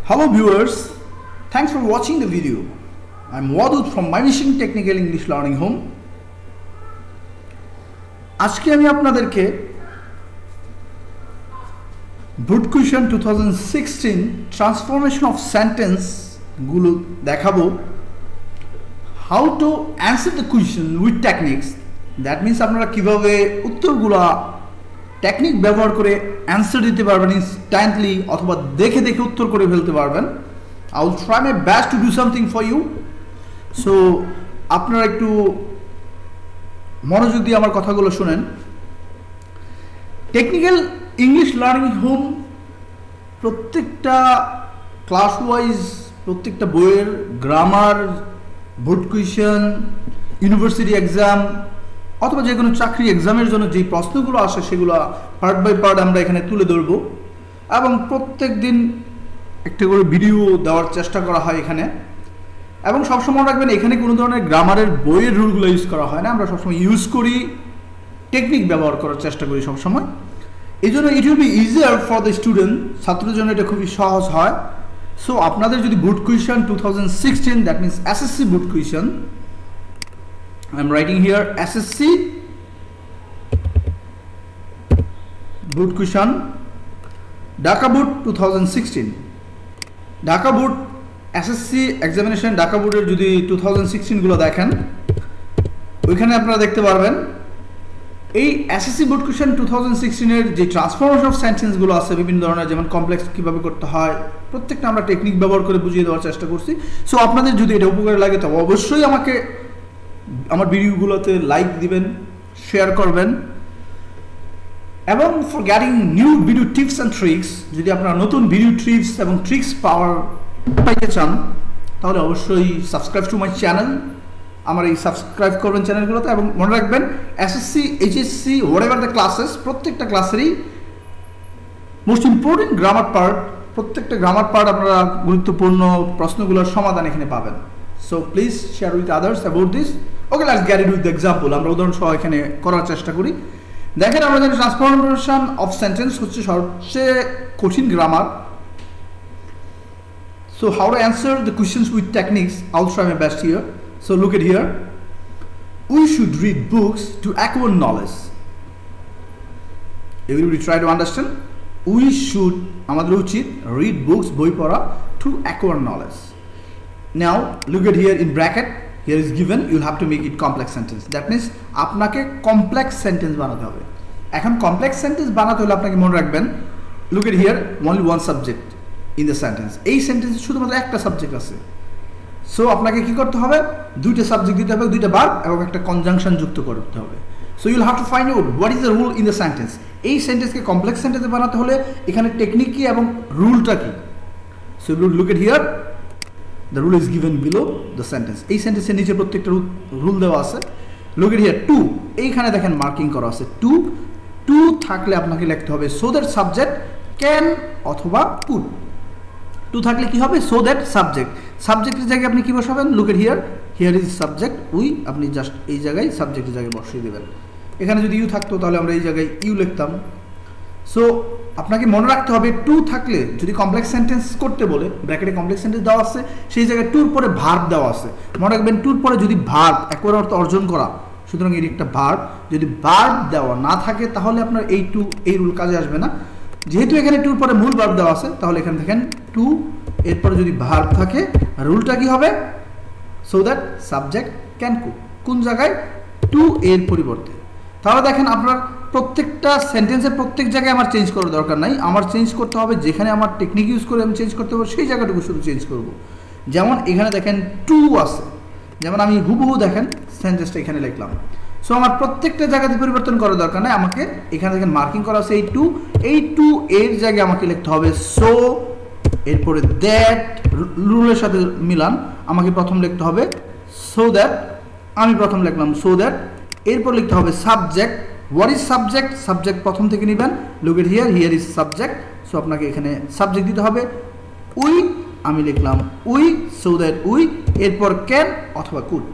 Hello viewers, thanks for watching the video. I'm Wadud from My Mission Technical English Learning Home. আজকে আমি আপনাদেরকে Board Question 2016 Transformation of Sentence গুলো দেখাবো. How to answer the question with techniques. That means আপনারা কিভাবে উত্তরগুলো technique ব্যবহার করে অ্যান্সার দিতে পারবেন ইনস্ট্যান্টলি অথবা দেখে দেখে উত্তর করে ফেলতে পারবেন. I will try my best to do something for you. So আপনারা একটু মনোযোগ দিয়ে আমার কথাগুলো শুনেন. টেকনিক্যাল ইংলিশ লার্নিং হোম প্রত্যেকটা ক্লাস ওয়াইজ প্রত্যেকটা বইয়ের grammar, board question, university exam অথবা যে কোনো চাকরি এক্সামের জন্য যেই প্রশ্নগুলো আসে সেগুলো পার্ট বাই পার্ট আমরা এখানে তুলে ধরব এবং প্রত্যেক দিন একটা করে ভিডিও দেওয়ার চেষ্টা করা হয় এখানে. এবং সবসময় রাখবেন এখানে কোনো ধরনের গ্রামারের বইয়ের রুলগুলো ইউজ করা হয় না, আমরা সবসময় ইউজ করি টেকনিক ব্যবহার করার চেষ্টা করি সবসময়. এই জন্য it will be easier for the student, ছাত্রের জন্য এটা খুবই সহজ হয়. সো আপনাদের যদি board question 2016 that means SSC board question, I'm writing here SSC board question Dhaka board 2016 Dhaka board SSC examination Dhaka board এর যদি 2016 গুলো দেখেন ওইখানে আপনারা দেখতে পারবেন এই SSC board question 2016 এর যে ট্রান্সফরমেশন অফ সেন্টেন্স গুলো আছে বিভিন্ন ধরনের, যেমন কমপ্লেক্স কিভাবে করতে হয় প্রত্যেকটা আমরা টেকনিক ব্যবহার করে বুঝিয়ে দেওয়ার চেষ্টা করছি. সো আপনাদের যদি এটা উপকার লাগে তবে অবশ্যই আমাকে আমার ভিডিওগুলোতে লাইক দিবেন, শেয়ার করবেন এবং for getting new video tips and tricks, যদি আপনারা নতুন ভিডিও টিপস এবং ট্রিক্স পাইতে চান তাহলে অবশ্যই সাবস্ক্রাইব টু মাই চ্যানেল. আমার এই সাবস্ক্রাইব করবেন চ্যানেলগুলোতে এবং মনে রাখবেন SSC, HSC, what ever the classes প্রত্যেকটা ক্লাসেরই মোস্ট ইম্পর্টেন্ট গ্রামার পার্ট, প্রত্যেকটা গ্রামার পার্ট আপনারা গুরুত্বপূর্ণ প্রশ্নগুলোর সমাধান এখানে পাবেন. So please share with others about this. Okay, let's get it with the example. আমরা উদাহরণ সহ এখানে করার চেষ্টা করি. দেখেন আমরা জানি ট্রান্সফরমেশন অফ সেন্টেন্স হচ্ছে সবচেয়ে কঠিন grammar. So how to answer the questions with techniques? I'll try my best here. So look at here. We should read books to acquire knowledge. Everybody try to understand. We should আমাদের উচিত read books বই পড়া to acquire knowledge. Now look at here in bracket, here is given, you'll have to make it complex sentence. That means আপনাকে complex sentence বানাতে হবে. এখন complex sentence বানাতে হলে আপনাকে মনে রাখবেন look at here, only one subject in the sentence. এই সেন্টেন্সে শুধুমাত্র একটা সাবজেক্ট আছে. সো আপনাকে কি করতে হবে, দুইটা সাবজেক্ট দিতে হবে, দুইটা ভার্ব এবং একটা কনজাংশন যুক্ত করতে হবে. So you'll have to find out what is the rule in the sentence. এই সেন্টেন্সকে কমপ্লেক্স সেন্টেন্সে বানাতে হলে এখানে টেকনিক কি এবং রুলটা কি. So look at here, the rule is given below the sentence. এই সেন্টেন্সের নিচে প্রত্যেকটা রুল দেওয়া আছে. look at here, to এইখানে দেখেন মার্কিং করা আছে. to থাকলে আপনাকে লিখতে হবে so that subject can অথবা could. to থাকলে কি হবে, so that subject, সাবজেক্টের জায়গায় আপনি কি বসাবেন, look at here, here is subject we, আপনি জাস্ট এই জায়গায় সাবজেক্টের জায়গায় বসিয়ে দিবেন. এখানে যদি ইউ থাকতো তাহলে আমরা এই জায়গায় ইউ লিখতাম. সো আপনাকে মনে রাখতে হবে টু থাকলে যদি কমপ্লেক্স সেন্টেন্স করতে বলে ব্র্যাকেটে কমপ্লেক্স সেন্টেন্স দেওয়া আছে সেই জায়গায় টুর পরে ভার্ব দেওয়া আছে. মনে রাখবেন টুর পরে যদি ভার্ব একবার অর্থ অর্জন করা, সুতরাং এর একটা ভার্ব, যদি ভার্ব দেওয়া না থাকে তাহলে আপনার এই রুল কাজে আসবে না. যেহেতু এখানে টুর পরে মূল ভার্ব দেওয়া আছে তাহলে এখানে দেখেন টু এরপরে যদি ভার্ব থাকে রুলটা কি হবে, so that subject can could, কোন জায়গায় টু এর পরিবর্তে. তাহলে দেখেন আপনার প্রত্যেকটা সেন্টেন্সের প্রত্যেক জায়গায় আমার চেঞ্জ করার দরকার নাই, আমার চেঞ্জ করতে হবে যেখানে আমার টেকনিক ইউজ করে আমি চেঞ্জ করতে পারবো সেই জায়গাটুকু শুধু চেঞ্জ করব. যেমন এখানে দেখেন টু আছে, যেমন আমি হুবহু দেখেন সেন্টেন্সটা এখানে লিখলাম. সো আমার প্রত্যেকটা জায়গাতে পরিবর্তন করার দরকার নাই, আমাকে এখানে দেখেন মার্কিং করা আছে এই টু এর জায়গায় আমাকে লিখতে হবে সো, এরপরে দ্যাট রুলের সাথে মিলান আমাকে প্রথম লিখতে হবে সো দ্যাট, আমি প্রথম লিখলাম সো দ্যাট, এরপর লিখতে হবে subject. What is subject, subject প্রথম থেকে নেবেন. Look at here, here is subject. So আপনাকে এখানে সাবজেক্ট দিতে হবে উই, আমি লিখলাম উই সো দ্যাট উই, এরপর ক্যান অথবা কুড,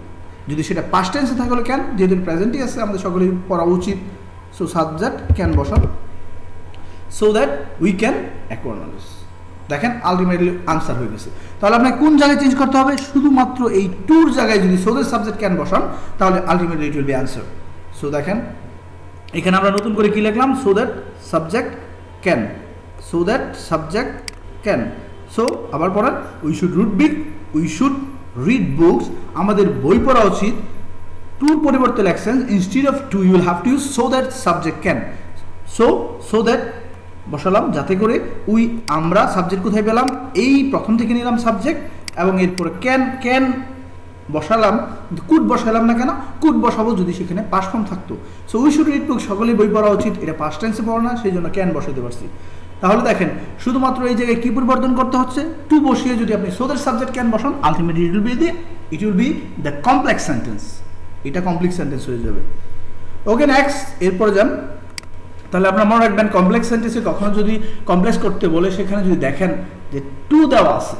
যদি সেটা পাস্ট টেন্সে থাকলে ক্যান, যেহেতু প্রেজেন্টই আছে আমাদের সকলেই পড়া উচিত. সো সাবজেক্ট ক্যান বসান so that we can acquire knowledge. দেখেন আলটিমেটলি আনসার হয়ে গেছে। তাহলে আপনাকে কোন জায়গায় চেঞ্জ করতে হবে? শুধুমাত্র এই টুর জায়গায় যদি সো দ্যাট সাবজেক্ট ক্যান বসান তাহলে ultimately it will be answer. So দেখেন এখানে আমরা নতুন করে কি লিখলাম? So that subject can, so that subject can. So আবার পড়েন, উই শুড রিড বুকস, আমাদের বই পড়া উচিত। টুর পরিবর্তে লেখছেন instead of to you will have to use so that subject can. So that বসালাম যাতে করে আমরা সাবজেক্ট কোথায় পেলাম? এই প্রথম থেকে নিলাম সাবজেক্ট এবং এরপরে ক্যান বসালাম, কুড বসালাম না কেন? কুড বসাবো যদি সেখানে পাস্ট ফর্ম থাকতো। সো উই শুড রিড বুক, সকলেই বই পড়া উচিত, এটা পাস্ট টেন্সে পড়া না, সেই জন্য ক্যান বসাতে পারছি। তাহলে দেখেন শুধুমাত্র এই জায়গায় কি পরিবর্তন করতে হচ্ছে? টু বসিয়ে যদি আপনি সো দ্যাট সাবজেক্ট ক্যান বসান ultimately it will be the complex sentence, এটা কমপ্লেক্স সেন্টেন্স হয়ে যাবে। ওকে নেক্সট, এরপরে যান। তাহলে আপনারা মনে রাখবেন কমপ্লেক্স সেন্টেন্সে কখনো যদি কমপ্লেক্স করতে বলে সেখানে যদি দেখেন যে টু দেওয়া আছে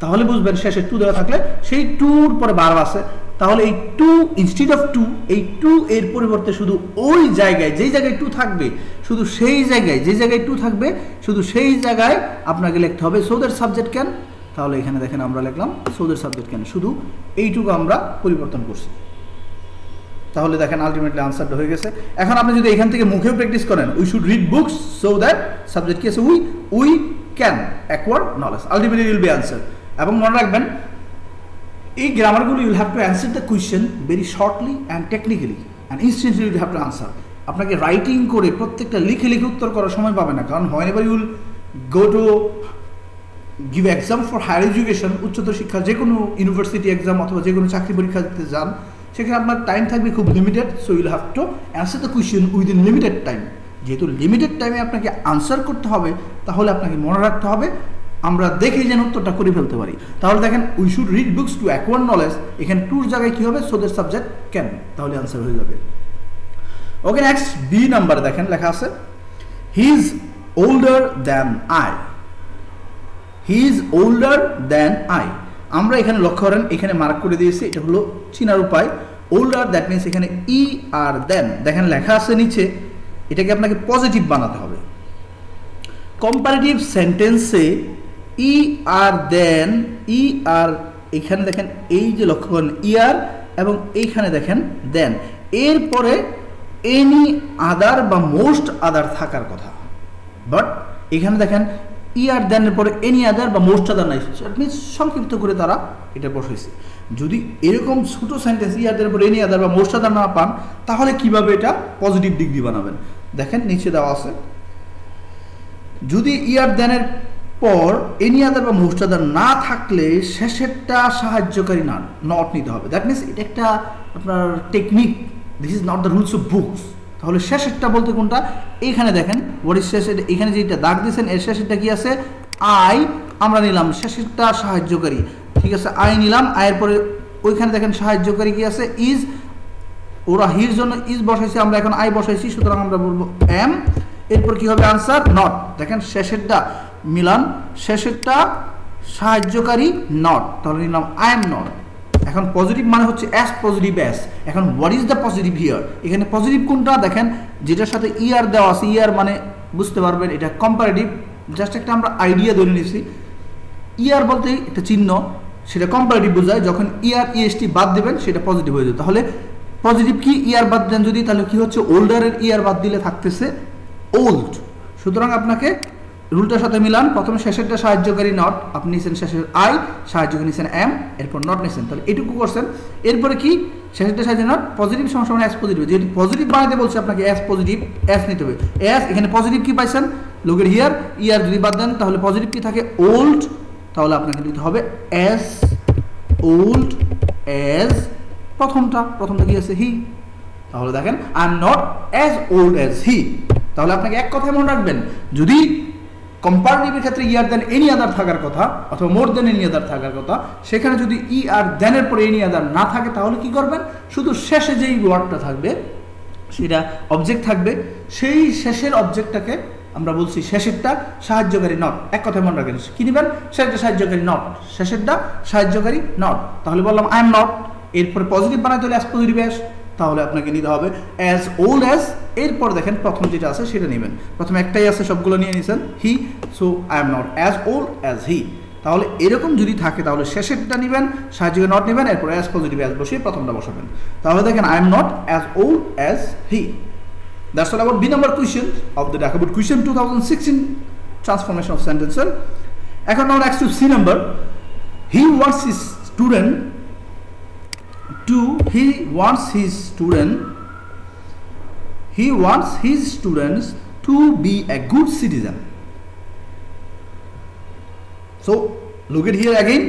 তাহলে বুঝবেন শেষে টু দেওয়া থাকলে সেই টুর পরে ভার্ব আছে, তাহলে এই টু ইনস্টিড অফ টু, এই টু এর পরিবর্তে শুধু ওই জায়গায় যেই জায়গায় টু থাকবে শুধু সেই জায়গায় যে জায়গায় টু থাকবে শুধু সেই জায়গায় আপনাকে লিখতে হবে সো দ্যাট সাবজেক্ট ক্যান। তাহলে এখানে দেখেন আমরা লিখলাম সো দ্যাট সাবজেক্ট ক্যান, শুধু এইটুকু আমরা পরিবর্তন করছি। তাহলে দেখেন আলটিমেটলি আনসারটা হয়ে গেছে। এখন আপনি যদি এখান থেকে মুখেও প্র্যাকটিস করেন, we should read books so that subject কি আছে? We can acquire knowledge, ultimately will be answer. এবং মনে রাখবেন এই গ্রামারগুলো you'll have to answer the question very shortly and technically and instantly you'll have to answer. আপনাকে writing করে প্রত্যেকটা লিখে উত্তর করার সময় পাবে না, কারণ whenever you'll go to give exam for higher education, উচ্চতর শিক্ষা যে কোনো ইউনিভার্সিটি এক্সাম অথবা যে কোনো চাকরি পরীক্ষা দিতে যান, সেখানে আপনার টাইম থাকবে খুব limited. So Yule have to answer the question within limited time. যেহেতু লিমিটেড টাইমে আপনাকে আনসার করতে হবে, তাহলে আপনাকে মনে রাখতে হবে আমরা দেখেই যেন উত্তরটা করে ফেলতে পারি। তাহলে দেখেন we should read books to acquire knowledge, এখানে টুর জায়গায় কী হবে? সো দ্যাট সাবজেক্ট ক্যান, তাহলে আনসার হয়ে যাবে। ওকে নেক্সট, বি নাম্বার দেখেন লেখা আছে he is older than I, he is older than I. আমরা এখানে লক্ষ্য করেন এখানে মার্ক করে দিয়েছি, এটা হলো চিনার উপায়। ওল্ডার দ্যাট মিনস এখানে ই আর দেন, দেখেন লেখা আছে নিচে, এটাকে আপনাকে পজিটিভ বানাতে হবে। কম্পারেটিভ সেন্টেন্সে ই আর দেন, ই আর এখানে দেখেন এই যে লক্ষ্য করেন ইয়ার এবং এইখানে দেখেন দেন, এরপরে এনি আদার বা মোস্ট আদার থাকার কথা, বাট এখানে দেখেন ইয়ার দেনের পরে এনি আদার বা মোস্ট আদার নাই, দ্যাট মিনস সংক্ষিপ্ত করে তারা এটা বসাইছে। যদি এরকম ছোট সেন্টেন্স ইয়ার দেনের পরে এনি আদার বা মোস্ট আদার না পান তাহলে কিভাবে এটা পজিটিভ ডিগ্রি বানাবেন? দেখেন নিচে দেওয়া আছে, যদি ইয়ার দেনের পর এনি আদার বা মোস্ট আদার না থাকলে শেষেরটা সাহায্যকারী নট নিতে হবে। দ্যাট মিনস এটা একটা আপনার technique, this is not the rules of books. তাহলে শেষেরটা বলতে কোনটা? এইখানে দেখেন হোয়াট ইজ শেষের, এখানে যেটা দাগ দিয়েছেন এর শেষেরটা কি আছে? আই, আমরা নিলাম শেষেরটা সাহায্যকারী, ঠিক আছে আই নিলাম, আয়ের পরে ওইখানে দেখেন সাহায্যকারী কি আছে? ইজ, ওরা হির জন্য ইজ বসাইছে, আমরা এখন আই বসাইছি, সুতরাং আমরা বলবো এম, এরপর কি হবে আনসার? নট। দেখেন শেষেরটা মিলান, শেষেরটা সাহায্যকারী নট, তাহলে নিলাম আই এম নট। এখন পজিটিভ মানে হচ্ছে অ্যাস পজিটিভ অ্যাস। এখন what is the positive here? এখানে পজিটিভ কোনটা? দেখেন যেটার সাথে ইয়ার দেওয়া আছে, ইয়ার মানে বুঝতে পারবেন এটা কম্পারেটিভ, জাস্ট একটা আমরা আইডিয়া ধরে নিয়েছি। ইয়ার বলতে একটা চিহ্ন, সেটা কম্পারেটিভ বোঝায়, যখন ইয়ার ইএসটি বাদ দেবেন সেটা পজিটিভ হয়ে যাবে। তাহলে পজিটিভ কি? ইয়ার বাদ দেন যদি, তাহলে কি হচ্ছে? ওল্ডারের ইয়ার বাদ দিলে থাকতেছে ওল্ড। সুতরাং আপনাকে রুলটার সাথে মিলান, প্রথমে শেষেরটা সাহায্যকারী নট, আপনি নিয়েছেন শেষের আই, সাহায্যকারী নিয়েছেন এম, এরপর নট নিয়েছেন, তাহলে এটুকু করছেন। এরপরে কি? শেষেরটা সাহায্য নট, পজিটিভ সমান অ্যাস পজিটিভ, যেহেতু পজিটিভ বানাতে বলছে আপনাকে অ্যাস পজিটিভ, অ্যাস নিতে হবে অ্যাস। এখানে পজিটিভ কি পাইছেন? লোকের হিয়ার, ইয়ার যদি বাদ দেন তাহলে পজিটিভ কি থাকে? ওল্ড, তাহলে আপনাকে নিতে হবে অ্যাস ওল্ড অ্যাজ প্রথমটা কি আছে? হি। তাহলে দেখেন I am not as old as he. তাহলে আপনাকে এক কথায় মনে রাখবেন, যদি কম্পারেটিভের ক্ষেত্রে ইয়ার দেন এনি আদার থাকার কথা অথবা মোর দেন এনি আদার থাকার কথা, সেখানে যদি ই আর দেনের পরে এনি আদার না থাকে তাহলে কি করবেন? শুধু শেষে যেই ওয়ার্ডটা থাকবে সেটা অবজেক্ট থাকবে, সেই শেষের অবজেক্টটাকে আমরা বলছি শেষেরটা সাহায্যকারী নট। এক কথায় মনে রাখবেন, কি নেবেন? শেষেরটা সাহায্যকারী নট, শেষেরটা সাহায্যকারী নট। তাহলে বললাম আই এম নট, এরপরে পজিটিভ বানাইতে হলে অ্যাস পজিটিভ অ্যাস, তাহলে আপনাকে নিতে হবে অ্যাজ ওল্ড অ্যাজ, এরপর দেখেন প্রথম যেটা আছে সেটা নেবেন, প্রথমে একটাই আছে সবগুলো নিয়ে নিয়েছেন he, so I am not as old as he. তাহলে এরকম যদি থাকে তাহলে শেষেরটা নেবেন, সাহায্যে নট নেবেন, এরপর অ্যাজ পজিটিভ অ্যাজ বসিয়ে প্রথমটা বসাবেন। তাহলে দেখেন I am not as old as he. That's all about B number question of the Dhaka Board question 2016 transformation of sentences. এখন now next to C number, he wants his students to be a good citizen. So look at here again,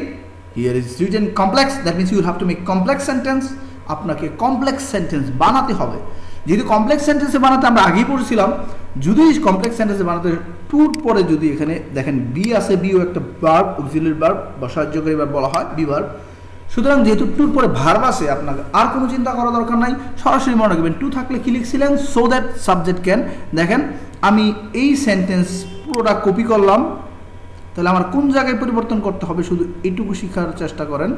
here is written complex, that means you will have to make complex sentence, আপনাকে complex sentence বানাতে হবে। যেহেতু complex সেন্টেন্সে বানাতে আমরা আগেই পড়েছিলাম, যদি কমপ্লেক্স সেন্টেন্সে বানাতে টুর পরে যদি এখানে দেখেন বি আছে, বিও একটা ভার্ব, অক্সিলিয়ারি ভার্ব বা সাহায্যকারী ভার্ব বলা হয়, বি ভার্ব। সুতরাং যেহেতু টুর পরে ভার্ব আছে, আপনাকে আর কোনো চিন্তা করা দরকার নাই, সরাসরি মনে রাখবেন টু থাকলে কি লিখছিলেন, সো দ্যাট সাবজেক্ট ক্যান। দেখেন আমি এই সেন্টেন্স পুরোটা কপি করলাম, তাহলে আমার কোন জায়গায় পরিবর্তন করতে হবে শুধু এইটুকু শেখার চেষ্টা করেন।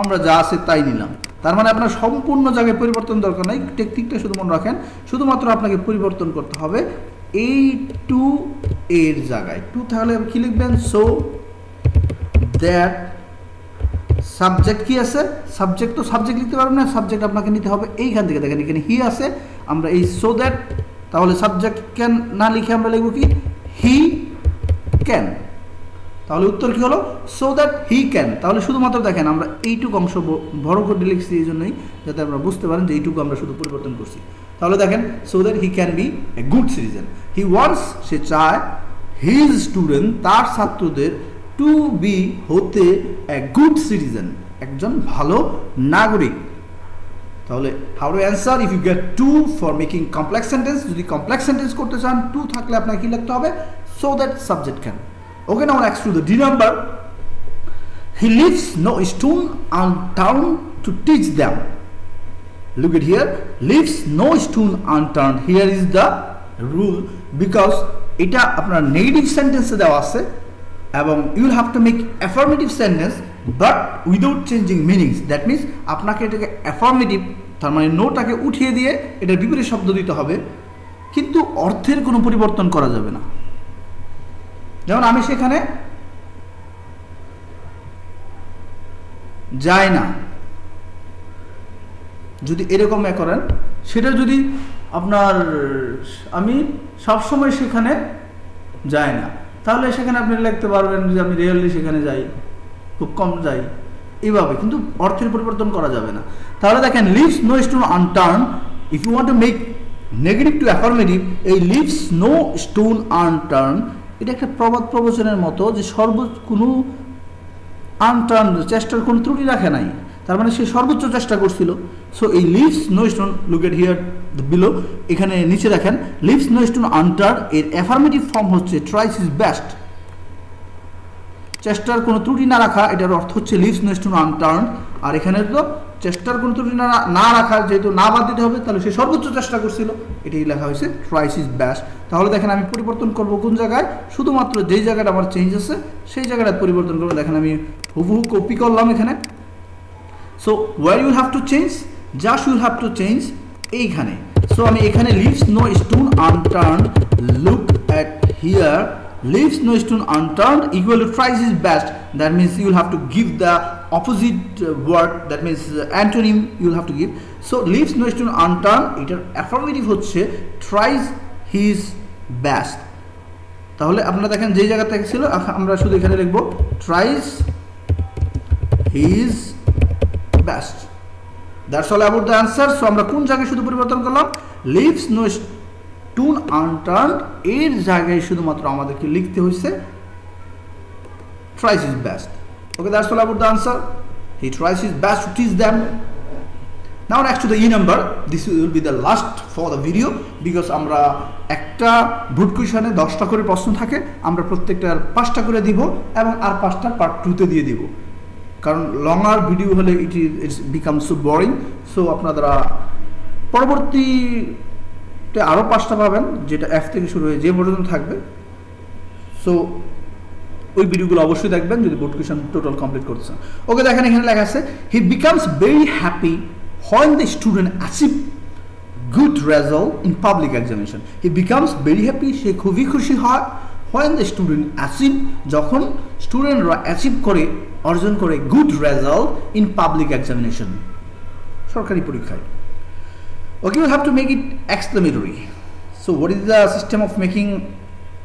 আমরা যা আছে তাই নিলাম, তার মানে আপনার সম্পূর্ণ জায়গায় পরিবর্তন দরকার নাই, টেকনিকটা শুধু মনে রাখেন। শুধুমাত্র আপনাকে পরিবর্তন করতে হবে এই টু এর জায়গায়, টু তাহলে কি লিখবেন, সো দ্যাট সাবজেক্ট কি আছে, সাবজেক্ট তো সাবজেক্ট লিখতে পারবেন না, সাবজেক্ট আপনাকে নিতে হবে এইখান থেকে। দেখেন এখানে হি আছে, আমরা এই সো দ্যাট, তাহলে সাবজেক্ট ক্যান না লিখে আমরা লিখব কি, হি ক্যান। তাহলে উত্তর কি হলো, সো দ্যাট হি ক্যান। তাহলে শুধুমাত্র দেখেন আমরা এইটুকু অংশ বড় করে লিখছি এই জন্যই, যাতে আমরা বুঝতে পারেন যে এইটুকু আমরা শুধু পরিবর্তন করছি। তাহলে দেখেন so that he can be a good citizen, he wants, সে চায়, হিজ স্টুডেন্ট, তার ছাত্রদের, টু বি, হতে, এ গুড সিটিজেন, একজন ভালো নাগরিক। তাহলে how to answer, if you get to for making complex sentence, যদি কমপ্লেক্স সেন্টেন্স করতে চান টু থাকলে আপনাকে কি লিখতে হবে, so that subject can. Okay, now next to the D number, he leaves no stone unturned to teach them. Look at here, leaves no stone unturned, here is the rule, because এটা আপনার negative সেন্টেন্সে দেওয়া আছে এবং you will have to make affirmative sentence but without changing meanings. That means আপনাকে এটাকে affirmative, তার মানে নোটাকে উঠিয়ে দিয়ে এটার বিপরীত শব্দ দিতে হবে, কিন্তু অর্থের কোনো পরিবর্তন করা যাবে না। যেমন আমি সেখানে যাই না, যদি এরকম করেন, সেটা যদি আপনার আমি সবসময় সেখানে যাই না, তাহলে সেখানে আপনি লিখতে পারবেন যে আমি রিয়েলি সেখানে যাই, খুব কম যাই, এইভাবে, কিন্তু অর্থের পরিবর্তন করা যাবে না। তাহলে দেখেন leaves no stone unturned, if you want to make negative to affirmative, এই লিভস নো স্টোন আনটার্ন এটা একটা প্রবাদ প্রবচনের মতো, যে কোনো আনটার্ন, চেষ্টার কোনো ত্রুটি রাখে নাই, তার মানে সে সর্বোচ্চ চেষ্টা করছিল। সো এই leaves no stone, look at here below, এখানে নিচে দেখেন লিভস নো স্টোন আনটার্ন, এর অ্যাফার্মেটিভ ফর্ম হচ্ছে ট্রাইস হিজ বেস্ট, চেষ্টার কোনো ত্রুটি না রাখা, এটার অর্থ হচ্ছে লিভস নো স্টোন আনটার্ন। আর এখানে তো চেষ্টার কোনো ত্রুটি না রাখা, যেহেতু না বাদ দিতে হবে, তাহলে সে সর্বোচ্চ চেষ্টা করছিল, এটাই লেখা হয়েছে ট্রাইস হিজ বেস্ট। তাহলে দেখেন আমি পরিবর্তন করব কোন জায়গায়, শুধুমাত্র যেই জায়গাটা আমার চেঞ্জ আছে সেই জায়গাটা পরিবর্তন করবো। দেখেন আমি হুবহু কপি করলাম এখানে, so where you'll have to change, just you'll have to change এইখানে। সো আমি এখানে leaves no stone unturned, look at here, leaves no stone unturned equal to tries his best, that means you will have to give the opposite word, that means antonym you will have to give. So leaves no stone unturned, এটার affirmative হচ্ছে tries his best। তাহলে আপনারা দেখেন যেই জায়গা থেকে ছিল আমরা শুধু এখানে লিখব tries his best। That's all about the answer. So আমরা কোন জায়গায় শুধু পরিবর্তন করলাম, leaves no stone unturned এর জায়গায় শুধুমাত্র আমাদেরকে লিখতে হয়েছে tries his best. Okay, that's all about the answer. He tries his best to teach them. Now next to the E number, this will be the last for the video because আমরা একটা বুট কোশ্চেনে 10টা করে প্রশ্ন থাকে, আমরা প্রত্যেকটার 5টা করে দিব এবং আর 5টা পার্ট 2 তে দিয়ে দিব, কারণ লঙ্গার ভিডিও হলে it's become so boring. So আপনারা পরবর্তী আরও 5টা পাবেন, যেটা F থেকে শুরু হয়ে যে পর্যন্ত থাকবে। সো ওই ভিডিওগুলো অবশ্যই দেখবেন যদি বোর্ড কোয়েশ্চেন টোটাল কমপ্লিট করতে চান। ওকে, দেখেন এখানে লেখা আছে হি becomes very happy when the student achieve good result in public examination, he becomes very happy, সে খুবই খুশি হয়। when the student achieve, যখন স্টুডেন্টরা অ্যাচিভ করে, অর্জন করে good result in public examination, সরকারি পরীক্ষায়। Okay, you have to make it exclamatory. So what is the system of making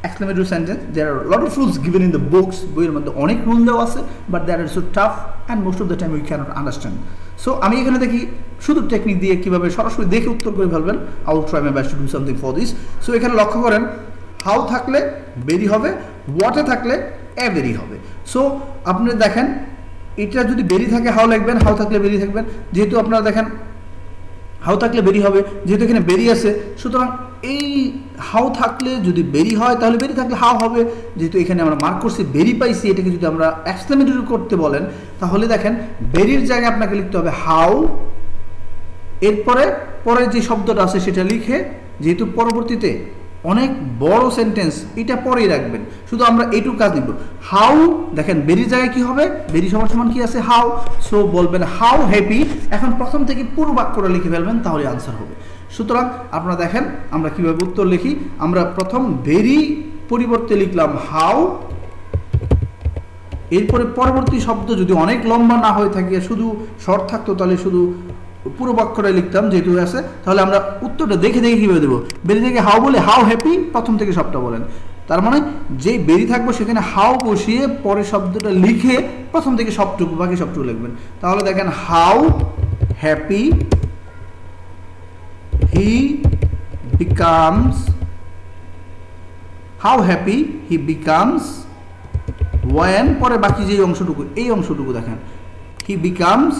exclamatory sentence? There are a lot of rules given in the books, বইয়ের মধ্যে অনেক rule দেওয়া আছে, but that is so tough and most of the time we cannot understand. So আমি এখানে দেখি শুধু technique দিয়ে কিভাবে সরাসরি দেখে উত্তর করে ফেলবেন। I will try my best to do something for this. So এখানে লক্ষ্য করেন, how থাকলে বেরি হবে, what এ থাকলে এ বেরি হবে। সো আপনি দেখেন এটা যদি বেরি থাকে হাউ লিখবেন, হাউ থাকলে বেরি থাকবেন। যেহেতু আপনারা দেখেন হাউ থাকলে বেরি হবে, যেহেতু এখানে বেরি আছে, সুতরাং এই হাউ থাকলে যদি বেরি হয় তাহলে বেরি থাকলে হাউ হবে। যেহেতু এখানে আমরা মার্ক করছি বেরি পাইছি, এটাকে যদি আমরা এক্সক্লেমেটরি করতে বলেন তাহলে দেখেন বেরির জায়গায় আপনাকে লিখতে হবে হাউ, এরপরে পরে যে শব্দটা আছে সেটা লিখে, যেহেতু পরবর্তীতে অনেক বড় সেন্টেন্স এটা পরেই রাখবেন, শুধু আমরা এইটুকু কাজ নিব। হাউ দেখেন বেরির জায়গায় কি হবে, বেরি সমান সমান কি আছে হাউ, সো বলবেন হাউ হ্যাপি। এখন প্রথম থেকে পুরো বাক্যটা লিখে ফেলবেন, তাহলে আনসার হবে। সুতরাং আপনারা দেখেন আমরা কিভাবে উত্তর লিখি। আমরা প্রথম বেরি পরিবর্তে লিখলাম হাউ, এরপরে পরবর্তী শব্দ যদি অনেক লম্বা না হয়ে থাকে, শুধু শর্ট থাকতো তাহলে শুধু পুরো বাক্যটাই লিখতাম, যেহেতু আছে তাহলে আমরা উত্তরটা দেখে দেখে কীভাবে দেবো। বেরি থেকে হাউ বলে হাউ হ্যাপি, প্রথম থেকে সবটা বলেন। তার মানে যেই বেরি থাকবো সেখানে হাউ বসিয়ে পরে শব্দটা লিখে প্রথম থেকে সবটুকু বাকি সবটুকু লিখবেন। তাহলে দেখেন how happy he becomes, how happy he becomes when, পরে বাকি যে অংশটুকু এই অংশটুকু দেখেন হি বিকামস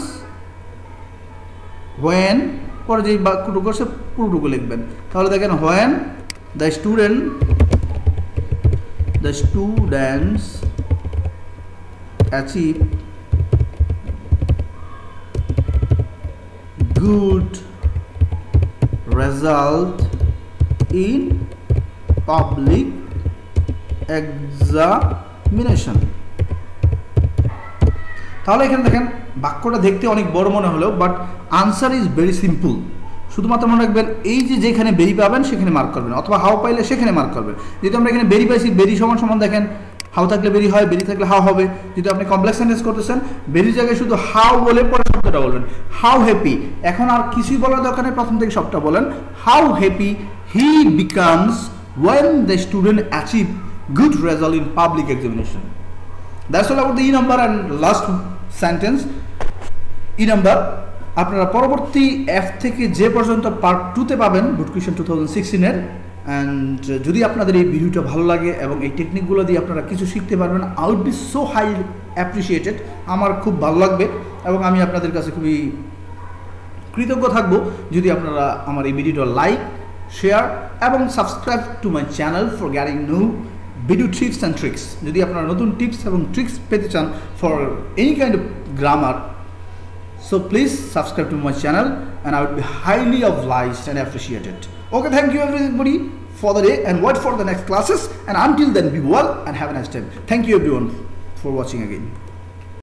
when, পরে যে বাক্যটুকু আছে পুরোটুকু লিখবেন। তাহলে দেখেন when the students achieve good result in public examination. তাহলে এখানে দেখেন বাক্যটা দেখতে অনেক বড় মনে হলো, but answer is very simple. শুধুমাত্র মনে রাখবেন এই যে যেখানে বেরি পাবেন সেখানে মার্ক করবেন, অথবা হাউ পাইলে সেখানে মার্ক করবেন। যেহেতু আমরা এখানে বেরি পাইছি, বেরি সমান সমান দেখেন হাউ থাকলে বেরি হয়, বেরি থাকলে হাউ হবে। যদি আপনি কমপ্লেক্স সেন্টেন্স করতেছেন, বেরির জায়গায় শুধু হাউ বলে পরে শব্দটা বলবেন হাউ হ্যাপি। এখন আর কিছুই বলার দরকার নেই, প্রথম থেকে সবটা বলেন how happy he becomes when the student achieve good result in public examination. That's all about the E number and last sentence. E number আপনারা পরবর্তী F থেকে যে পর্যন্ত পার্ট 2 তে পাবেন বুট কুইশন 2016 এর। অ্যান্ড যদি আপনাদের এই ভিডিওটা ভালো লাগে এবং এই টেকনিকগুলো দিয়ে আপনারা কিছু শিখতে পারবেন, I would be so highly appreciated. আমার খুব ভালো লাগবে এবং আমি আপনাদের কাছে খুবই কৃতজ্ঞ থাকবো যদি আপনারা আমার এই ভিডিওটা লাইক, শেয়ার এবং subscribe to my channel for getting new video tips and tricks. যদি আপনারা নতুন টিপস এবং ট্রিক্স পেতে চান for any kind of grammar, so please subscribe to my channel and I would be highly obliged and appreciated. Okay, thank you everybody for the day and wait for the next classes, and until then be well and have a nice time. Thank you everyone for watching again.